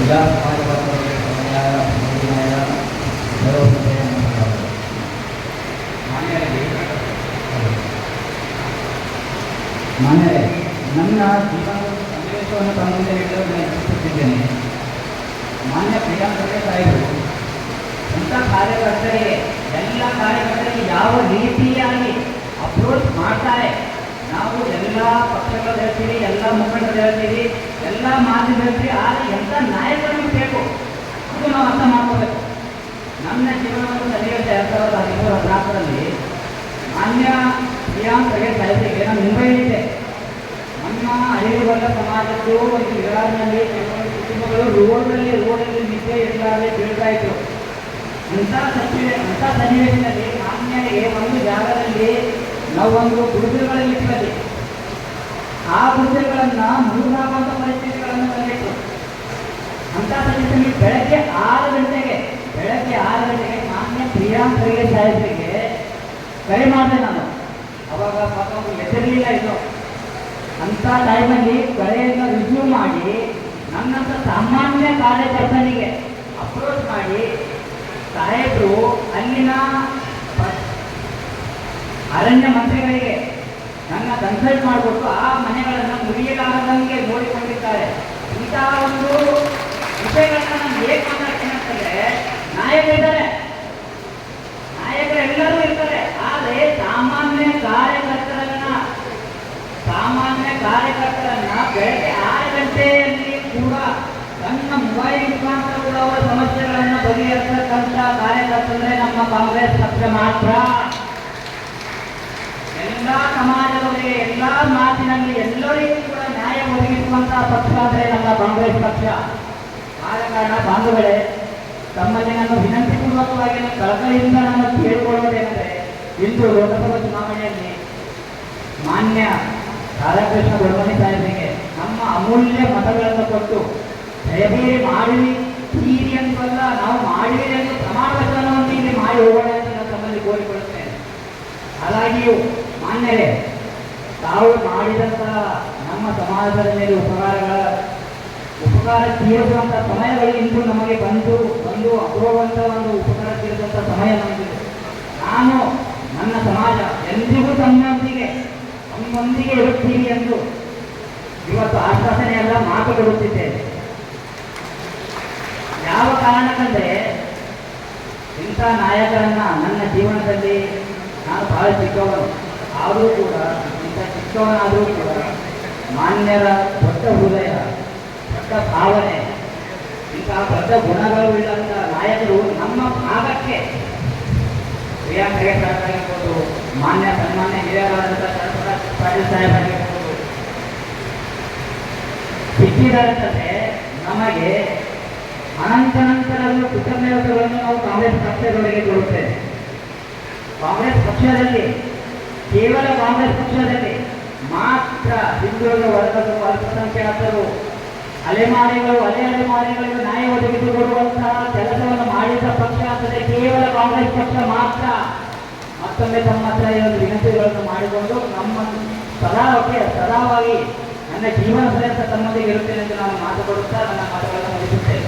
ಎಲ್ಲ ಸಮಾಜವಾದವರಿಗೆ ಸಮನ್ಯಾಯ ಸಮನ್ಯಾಯ ಭರವಸೆ ಮಾನ್ಯರೇ, ನನ್ನ ಜೀವನದ ಸನ್ನಿವೇಶವನ್ನು ತಮ್ಮ ಮುಂದೆ ಇಡಲು ನಾನು ಇಚ್ಛಿಸುತ್ತಿದ್ದೇನೆ. ಮಾನ್ಯ ಪ್ರಿಯಾಂಕರೇ ಸಾಹೇಬರು ಇಂಥ ಕಾರ್ಯಕರ್ತರಿಗೆ ಎಲ್ಲ ಕಾರ್ಯಕರ್ತರಿಗೆ ಯಾವ ರೀತಿಯಾಗಿ ಅಪ್ರೋಚ್ ಮಾಡ್ತಾರೆ. ನಾವು ಎಲ್ಲ ಪಕ್ಷಗಳು ಹೇಳ್ತೀವಿ, ಎಲ್ಲ ಮುಖಂಡರು ಹೇಳ್ತೀವಿ, ಎಲ್ಲ ಮಾಧ್ಯಮ ಹೇಳ್ತೀವಿ, ಆದರೆ ಎಂಥ ನಾಯಕರು ಬೇಕು ಅದು ನಾವು ಅರ್ಥ ಮಾಡ್ಕೋಬೇಕು. ನನ್ನ ಜೀವನವನ್ನು ಸನ್ನಿವೇಶ 2013 ಮಾನ್ಯ ಪ್ರಿಯಾಂಕರೇ ಸಾಹೇಬರಿಗೆ ನಾನು ಮುಂಬೈಲಿದ್ದೆ. ನಮ್ಮ ಹಳ್ಳಿವರ್ಗ ಸಮಾಜದ್ದು ಒಂದು ವಿರಾರನಲ್ಲಿ ಕೆಲವೊಂದು ಕುಟುಂಬಗಳು ರೋಡಲ್ಲಿ ನಿದ್ದೆ ಇರಲಾರದೆ ಬೀಳ್ತಾ ಇದ್ರು. ಅಂಥ ಸನ್ನಿವೇಶದಲ್ಲಿ ಮಾನ್ಯರಿಗೆ ಒಂದು ಜಾಗದಲ್ಲಿ ನಾವು ಒಂದು ಗುಡಿಸಲುಗಳಲ್ಲಿ ಇರ್ತದೆ. ಆ ಗುಡಿಸಲುಗಳನ್ನು ಮುಳುಗಾಗುವಂಥ ಪರಿಸ್ಥಿತಿಗಳನ್ನು ತಂದಿತ್ತು. ಅಂಥ ಸನ್ನಿವೇಶದಲ್ಲಿ ಬೆಳಗ್ಗೆ 6 ಗಂಟೆಗೆ ಮಾನ್ಯ ಪ್ರಿಯಾಂಕರೇ ಸಾಹೇಬರಿಗೆ ಕರೆ ಮಾಡಿದೆ ನಾನು. ಅವಾಗ ಪಾಪ ಹೆಸರಿಲ್ಲ ಇದು. ಅಂಥ ಟೈಮಲ್ಲಿ ಕರೆಯನ್ನು ರಿಸೀವ್ ಮಾಡಿ ನನ್ನಂಥ ಸಾಮಾನ್ಯ ಕಾರ್ಯಕರ್ತನಿಗೆ ಅಪ್ರೋಚ್ ಮಾಡಿ ಸಾಹೇಬರು ಅಲ್ಲಿನ ಅರಣ್ಯ ಮಂತ್ರಿಗಳಿಗೆ ನನ್ನ ಕನ್ಸಲ್ಟ್ ಮಾಡಿಕೊಟ್ಟು ಆ ಮನೆಗಳನ್ನು ಮುರಿಯಲಾರದಂಗೆ ನೋಡಿಕೊಂಡಿದ್ದಾರೆ. ಇಂತಹ ಒಂದು ವಿಷಯಗಳನ್ನ ನಾನು ಹೇಗೆ ಮಾತಾಡ್ತೀನಿ ಅಂತಂದ್ರೆ, ನಾಯಕರಿದ್ದಾರೆ, ನಾಯಕರೆಲ್ಲರೂ ಇರ್ತಾರೆ, ಆದರೆ ಸಾಮಾನ್ಯ ಕಾರ್ಯಕರ್ತರನ್ನ ಬೆಳಗ್ಗೆ 6 ಗಂಟೆಯಲ್ಲಿ ಕೂಡ ತನ್ನ ಮೊಬೈಲ್ ಮುಖಾಂತರ ಕೂಡ ಅವರ ಸಮಸ್ಯೆಗಳನ್ನು ಬಗೆಹರಿಸತಕ್ಕಂಥ ಕಾರ್ಯಕರ್ತಂದ್ರೆ ನಮ್ಮ ಕಾಂಗ್ರೆಸ್ ಪಕ್ಷ ಮಾತ್ರ. ಎಲ್ಲ ಸಮಾಜದವರಿಗೆ ಎಲ್ಲ ಮಾತಿನಲ್ಲಿ ಎಲ್ಲರಿಗೂ ಕೂಡ ನ್ಯಾಯ ಒದಗಿಸುವಂತಹ ಪಕ್ಷ ಅಂದರೆ ನಮ್ಮ ಕಾಂಗ್ರೆಸ್ ಪಕ್ಷ. ಆದ ಕಾರಣ ಬಾಂಧವಗಳೇ, ತಮ್ಮಲ್ಲಿ ನಾನು ವಿನಂತಿ ಪೂರ್ವಕವಾಗಿ ಕಳಕಳಿಯಿಂದ ನಾನು ಕೇಳಿಕೊಳ್ಳುವುದೇನೆಂದರೆ, ಇಂದು ಲೋಕಸಭಾ ಚುನಾವಣೆಯಲ್ಲಿ ಮಾನ್ಯ ರಾಧಾಕೃಷ್ಣ ದೊಡ್ಮನಿ ಸಾಹೇಬರಿಗೆ ನಮ್ಮ ಅಮೂಲ್ಯ ಮತಗಳನ್ನು ಕೊಟ್ಟು ಜಯಬೇರಿ ಮಾಡುತ್ತೀರಿ ಅಂತಲ್ಲ, ನಾವು ಮಾಡುವಿರಿ ಎಂದು ಪ್ರಮಾಣ ವಚನವನ್ನು ಇಲ್ಲಿ ಮಾಡಿ ಹೋಗೋಣ ಅಂತ ನಾನು ತಮ್ಮಲ್ಲಿ ಕೋರಿಕೊಳ್ಳುತ್ತೇನೆ. ಹಾಗಾಗಿಯೂ ಮಾನ್ಯರೇ, ತಾವು ಮಾಡಿದಂತಹ ನಮ್ಮ ಸಮಾಜದ ಮೇಲೆ ಉಪಕಾರ ತೀರಿಸುವಂಥ ಸಮಯಗಳು ಇಂದು ನಮಗೆ ಬಂದು ಅಪೂರ್ವಂತ ಒಂದು ಉಪಕಾರ ತೀರಿಸುವಂಥ ಸಮಯ ನಮಗಿದೆ. ನಾನು ನನ್ನ ಸಮಾಜ ಎಂದಿಗೂ ತಮ್ಮೊಂದಿಗೆ ಇರುತ್ತೀರಿ ಎಂದು ಇವತ್ತು ಆಶ್ವಾಸನೆ ಎಲ್ಲ ಮಾತು ಕೊಡುತ್ತಿದ್ದೇನೆ. ಯಾವ ಕಾರಣಕ್ಕಂದ್ರೆ, ಇಂಥ ನಾಯಕರನ್ನ ನನ್ನ ಜೀವನದಲ್ಲಿ ನಾನು ಬಹಳ ಚಿಕ್ಕವನು ಆದರೂ ಕೂಡ, ಇಂಥ ಚಿಕ್ಕವನಾದರೂ ಕೂಡ ಮಾನ್ಯರ ದೊಡ್ಡ ಹೃದಯ, ದೊಡ್ಡ ಭಾವನೆ, ಇಂತಹ ದೊಡ್ಡ ಗುಣಗಳು ಇಲ್ಲಂತ ನಾಯಕರು ನಮ್ಮ ಭಾಗಕ್ಕೆ ಪ್ರಿಯಾಂಕರೇ ಸಾಹೇಬರಾಗಿರ್ಬೋದು, ಮಾನ್ಯ ಸನ್ಮಾನ್ಯ ಹಿರಿಯರಾದಂಥ ಪಾಟೀಲ್ ಸಾಹೇಬರಾಗಿರ್ಬೋದು ಸಿಕ್ಕಿದಾರಂತಂದ್ರೆ ನಮಗೆ ಅನಂತನಂತರಲ್ಲೂ ಕೃತಜ್ಞತೆಗಳನ್ನು ನಾವು ಕಾಂಗ್ರೆಸ್ ಪಕ್ಷದವರಿಗೆ ಕೊಡುತ್ತೇವೆ. ಕಾಂಗ್ರೆಸ್ ಪಕ್ಷದಲ್ಲಿ, ಕೇವಲ ಕಾಂಗ್ರೆಸ್ ಪಕ್ಷದಲ್ಲಿ ಮಾತ್ರ ಹಿಂದುಳಿದ ವರ್ಗದ ಅಲ್ಪಸಂಖ್ಯಾತರು, ಅಲೆಮಾರಿಗಳಿಗೆ ನ್ಯಾಯ ಒದಗಿಸಿಕೊಡುವಂತಹ ಕೆಲಸವನ್ನು ಮಾಡಿದ ಪಕ್ಷ ಅಂದರೆ ಕೇವಲ ಕಾಂಗ್ರೆಸ್ ಪಕ್ಷ ಮಾತ್ರ. ಮತ್ತೊಮ್ಮೆ ತಮ್ಮ ಹತ್ರ ಒಂದು ವಿನಂತಿಗಳನ್ನು ಮಾಡಿಕೊಂಡು ನಮ್ಮ ಸದಾವಾಗಿ ನನ್ನ ಜೀವನ ಪರ್ಯಂತ ತಮ್ಮೊಂದಿಗೆ ಇರುತ್ತೇನೆ ಎಂದು ನಾನು ಮಾತು ಕೊಡುತ್ತಾ ನನ್ನ ಮಾತುಗಳನ್ನು ಮುಗಿಸುತ್ತೇನೆ.